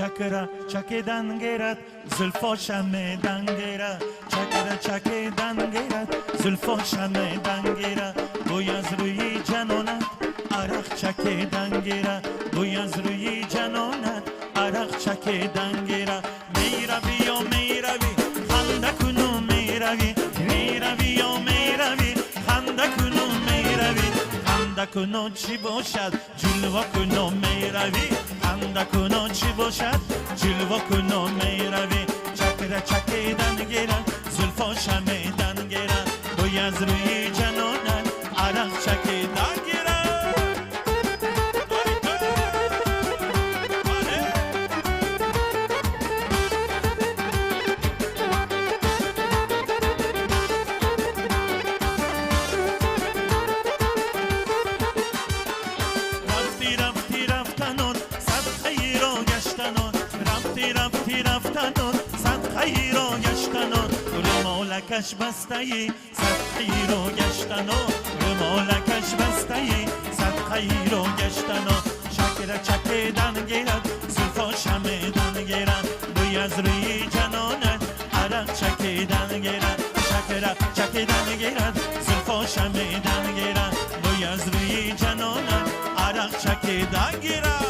چکره چکیدن گیرد زلفا شمیدن گیرد چکره چکیدن گیرد زلفا شمیدن گیرد گوی از روی جنانت عرق چکیدن گیرد گوی از روی جنانت عرق چکیدن گیرد میروی یا میروی خنده کنو میروی میروی یا میروی خنده کنو میروی خنده کنو چی باشد جلوه کنو میروی خنده کنو چی باشد جلوه کنو میروی چکره چکیدن گیرد زلفا شمیدن گیرد گوی از روی جنانت عرق چکیدن گیرد رمالکش بستهی صدقی رو گشتن و رمالکش بستهی صدقی رو گشتن و شکر چکیدن گیرد زلفا شمیدن گیرد بوی از روی جنانت عرق چکیدن گیرد شکر چکیدن گیرد زلفا شمیدن گیرد بوی از روی جنانت عرق چکیدن گیرد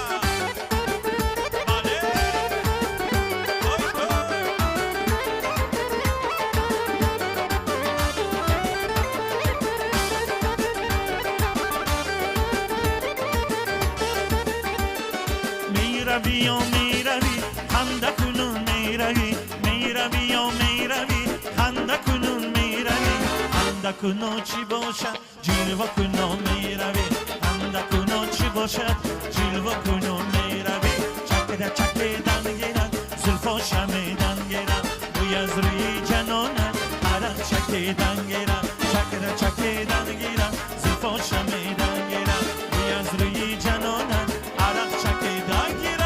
میروی یا میروی خنده کنون میروی میروی یا میروی خنده کنون میروی خنده کنون چی باشد جلوه کنون میروی خنده کنون چی باشد جلوه کنون میروی چکره چکیدن گیرد زلفا شمیدن گیرد بوی از روی جنانت عرق چکیدن گیرد چکره چکیدن گیرد زلفا شمیدن گیرد بوی از روی جنانت عرق چکیدن گیرد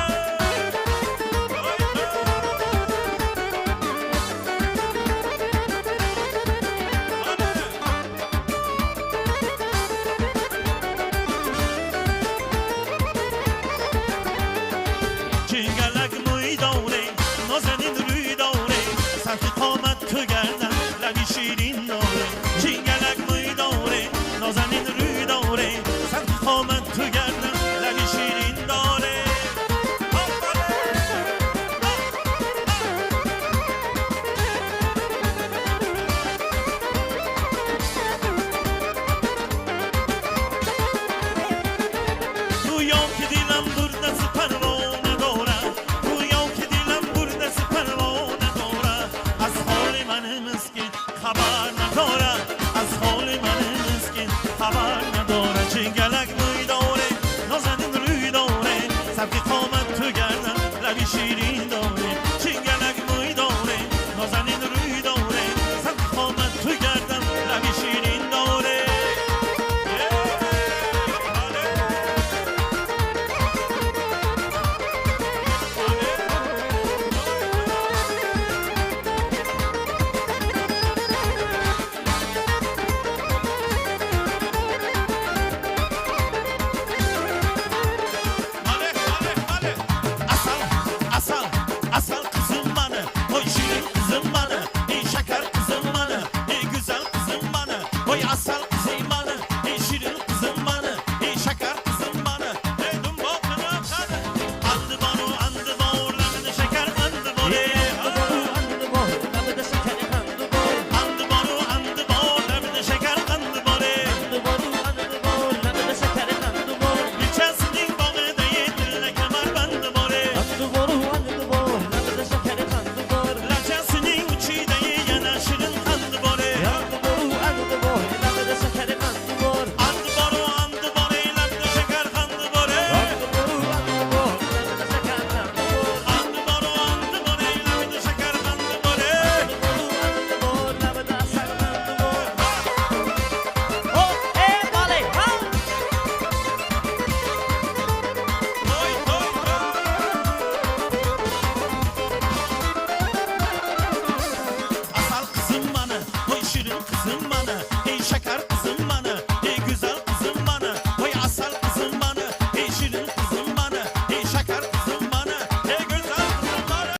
قامت تو گردن لبی شیرین داره چینگلک موی داره نازنین روی داره سمت قامت تو گردن لبی شیرین داره گویا که دیلم برده پروانه دارم گویا که دیلم برده پروانه دارم از حال من مسکین خبر نداره از حال من مسکین خبر نداره چنگلک موی داره نازنین روی داره سبک قامت تو گردن لبی شیرین